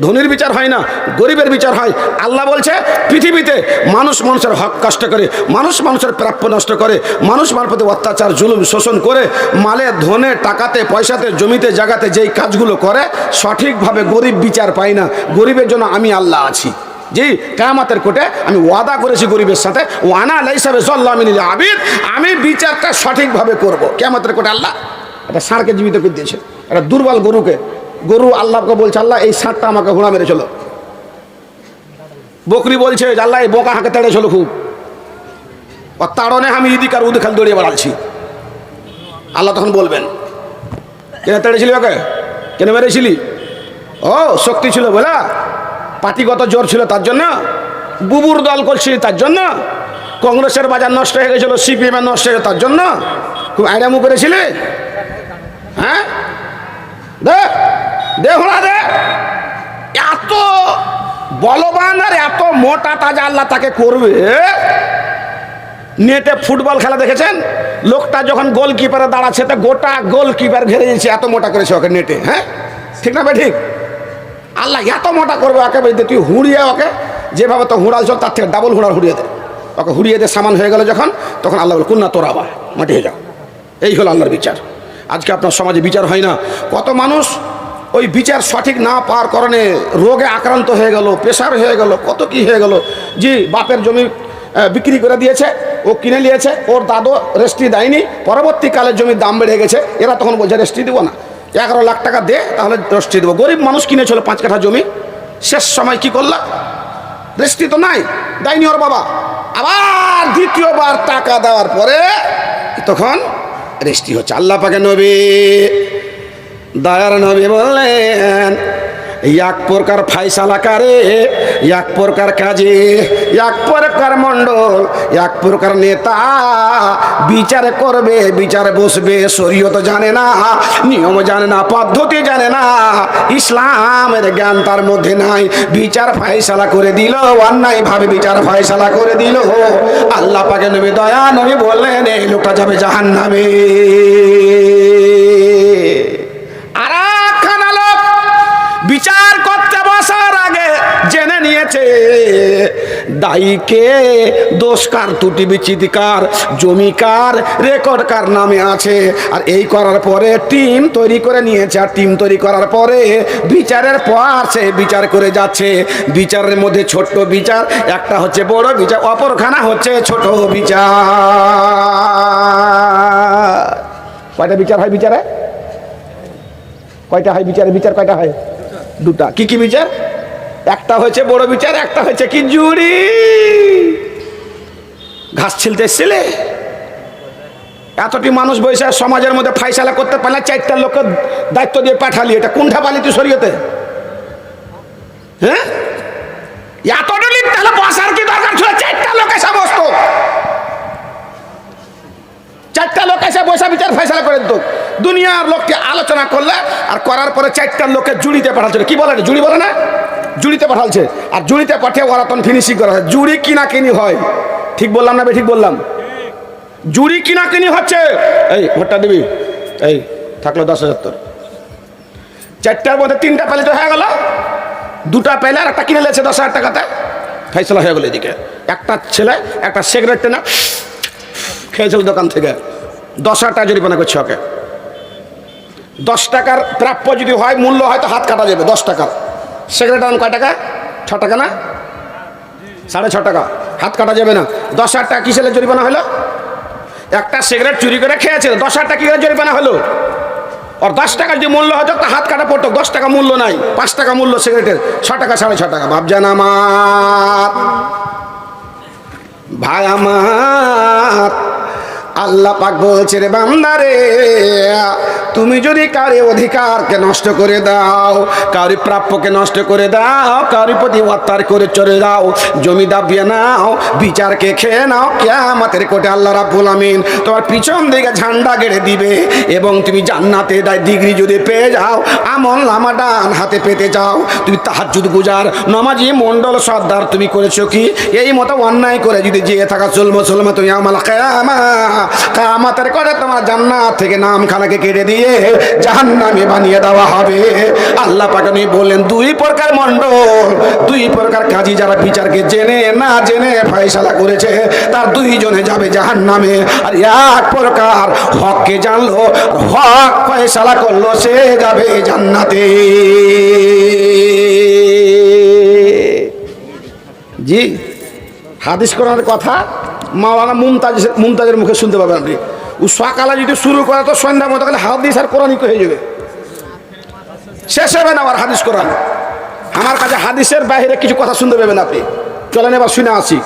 ধনীর বিচার হয় না, গরিবের বিচার হয়। আল্লাহ বলছে পৃথিবীতে মানুষ মানুষের হক কষ্ট করে, মানুষ মানুষের প্রাপ্য নষ্ট করে, মানুষ মানুষের প্রতি অত্যাচার জুলুম শোষণ করে, মালে ধনে টাকাতে পয়সাতে জমিতে জায়গাতে যেই কাজগুলো করে সঠিকভাবে গরিব বিচার পায় না। গরিবের জন্য আমি আল্লাহ আছি, জি কিয়ামতের কোর্টে আমি ওয়াদা করেছি গরিবের সাথে, ওয়ানা লাইসা বিযাল্লামিন লিল আবিদ, আমি বিচারটা সঠিকভাবে করব। কিয়ামতের কোর্টে আল্লাহ একটা ষাঁড়কে জীবিত করে দিয়েছে, একটা দুর্বল গরুকে। গরু আল্লাহকে বলছে, আল্লাহ এই ষাঁড়টা আমাকে ঘোড়া মেরে চলো। বকরি বলছে, আল্লাহ এই বোকা হাঁকে তেড়ে চলো খুব, ও তাড়নে আমি ইদিক আর উদিক খালি দৌড়িয়ে বেড়াচ্ছি। আল্লাহ তখন বলবেন, কেন তেড়েছিলি ওকে, কেন মেরেছিলি? ও শক্তি ছিল বলা, পার্টিগত জোর ছিল তার জন্য, বুবুর দল করছিলি তার জন্য, কংগ্রেসের বাজার নষ্ট হয়ে গেছিল, সিপিএম এর নষ্ট হয়ে গেল তার জন্য, খুব আইরামু করেছিলে। হ্যাঁ দে দে হোড়া দে। এত বলবান আর এত মোটা তাজা আল্লাহ তাকে করবে। নেটে ফুটবল খেলা দেখেছেন, লোকটা যখন গোলকিপারে দাঁড়াচ্ছে তা গোটা গোলকিপার ঘেরে দিয়েছে, এত মোটা করেছে ওকে নেটে। হ্যাঁ ঠিক না ভাই ঠিক? আল্লাহ এত মোটা করবে ওকে, তুই হুড়িয়ে ওকে যেভাবে তো হুড়াল চল তার থেকে ডাবল হুড়াল হুড়িয়ে দে। ওকে হুড়িয়ে দে সামান হয়ে গেল যখন, তখন আল্লাহ বলে কুন্না তোরা আবার মাটি হয়ে যাও। এই হলো আল্লাহর বিচার। আজকে আপনার সমাজে বিচার হয় না। কত মানুষ ওই বিচার সঠিক না পাওয়ার কারণে রোগে আক্রান্ত হয়ে গেল, প্রেশার হয়ে গেল, কত কি হয়ে গেল। জি বাপের জমি বিক্রি করে দিয়েছে, ও কিনে নিয়েছে, ওর দাদু রেস্ট্রি দেয়নি, পরবর্তীকালে জমির দাম বেড়ে গেছে, এরা তখন বলছে রেস্ট্রি দেবো না, 11 লাখ টাকা দে তাহলে রেস্ট্রি দেবো। গরিব মানুষ কিনেছিল 5 কাঠা জমি, শেষ সময় কি করলা, রেস্ট্রি তো নাই, দেয়নি ওর বাবা। আবার দ্বিতীয়বার টাকা দেওয়ার পরে তখন রেস্ট্রি হচ্ছে। আল্লাহ পাকে নবী দয়ার নবী বললেন, এক প্রকার ফাইসালা কারে, এক প্রকার কাজে, এক প্রকার মণ্ডল, এক প্রকার নেতা বিচার করবে, বিচারে বসবে, শরীয়ত জানে না, নিয়ম জানে না, পদ্ধতি জানে না, ইসলামের জ্ঞান তার মধ্যে নাই, বিচার ফাইসালা করে দিল, অন্যায় ভাবে বিচার ফাইসালা করে দিল। আল্লাহ পাকে নবী দয়া নবী বললেন, এই লোকটা যাবে জাহান্নামে। বিচার করতে বসার আগে জেনে নিয়েছে দায়ীকে, দোষ কার, ত্রুটি বিচ্যুতি কার, জমি কার, রেকর্ড কার নামে আছে। আর এই করার পরে টিম তৈরি করে নিয়েছে, আর টিম তৈরি করার পরে বিচারের পর সে বিচার করে যাচ্ছে। বিচারের মধ্যে ছোট্ট বিচার একটা হচ্ছে বড় বিচার, অপরখানা হচ্ছে ছোট বিচার। কয়টা বিচার হয় বিচারে? কয়টা হয় বিচারে? বিচার কয়টা হয়? দুটা। কি কি বিচার? একটা হচ্ছে বড় বিচার, একটা হচ্ছে কি জুরি। ঘাস ছিলতে এসেছিলে, এতটি মানুষ বসে সমাজের মধ্যে ফাইসালা করতে পারলে 4টা লোককে দায়িত্ব দিয়ে পাঠালি, এটা কোনটা পালি তুই শরীয়তে? হ্যাঁ এতটা লিখ, তাহলে বসার কি দরকার ছিল? 4টা লোক এসে বসতো, 4টা লোক এসে বসে বিচার ফাইসালা করে দিত। দুনিয়ার লোককে আলোচনা করলে আর করার পরে 4টা লোককে জুড়িতে পাঠাচ্ছে। কি বলে জুড়ি বলে না, জুড়িতে পাঠাচ্ছে। আর জুড়িতে পাঠিয়ে ওরা তখন ফিনিশিং করা হয়। জুড়ি কিনা কিনি হয়, ঠিক বললাম না? ঠিক বললাম? জুড়ি কিনা কিনি হচ্ছে। এই ভোটটা দিবি, এই থাকলো 10,000 তোর। 4টার মধ্যে 3টা পেলে তো হয়ে গেল, 2টা পেলে আর একটা কিনে লেছে 10,000 টাকাতে, ফাইসলা হয়ে গেল। এদিকে একটা ছেলে একটা সিগারেট টেনে খেয়েছিল দোকান থেকে, 10,000 টাকা জরিমানা করছে ওকে। 10 টাকার প্রাপ্য যদি হয়, মূল্য হয় তো হাত কাটা যাবে 10 টাকার। সিগারেটের দাম কয় টাকা? 6 টাকা না? 6.5 টাকা, হাত কাটা যাবে না। 10,000 টাকা কিসের জরিমানা হলো? একটা সিগারেট চুরি করে খেয়েছে, 10,000 টাকা কি করে জরিমানা হলো? আর 10 টাকার যে মূল্য হতো তা হাত কাটা পড়তো। 10 টাকা মূল্য নাই, 5 টাকা মূল্য সিগারেটের, 6 টাকা 6.5 টাকা। ভাবজান আমার ভাই আমার, আল্লাহ পাক বলছে রে বান্দারে, তুমি যদি কারি অধিকারকে নষ্ট করে দাও, কারি প্রাপ্যকে নষ্ট করে দাও, কারি প্রতি অত্যাচার করে চলে যাও, জমি দাবিয়ে নাও, বিচারকে খেয়ে নাও, কিয়ামতের কোর্টে আল্লাহ রাব্বুল আমিন তোমার পিছন দিকে ঝান্ডা গেড়ে দিবে। এবং তুমি জান্নাতে ডিগ্রি যদি পেয়ে যাও, আমল নামা ডান হাতে পেতে যাও, তুমি তাহাজ্জুদ গুজার নামাজি মন্ডল সর্দার তুমি করেছো কি? এই মতো অন্যায় করে যদি যেয়ে থাকা চলবো তুমি আমাল কিয়ামত কিয়ামতের করে তোমার জান্নাত থেকে নামখানাকে কেটে দিয়ে জাহান্নামে বানিয়ে দেওয়া হবে। আল্লাহ পাক উনি বলেন দুই প্রকার মণ্ডল, দুই প্রকার কাজী যারা বিচারকে জেনে না জেনে ফয়সালা করেছে তার দুইজনে যাবে জাহান্নামে। আর এক প্রকার হককে জানলো হক ফয়সালা করলো সে যাবে জান্নাতে। জি হাদিস কোরআনের কথা মাওলানা মুমতাজের মুখে শুনতে পাবেন আপনি। ও সকালে যদি শুরু করে তো সন্ধ্যা মতো গেলে হাদিস আর কোরআনই হয়ে যাবে, শেষ হবে না আমার হাদিস কোরআন। আমার কাছে হাদিসের বাইরে কিছু কথা শুনতে পাবেন আপনি। চলেন এবার শুনে আসি।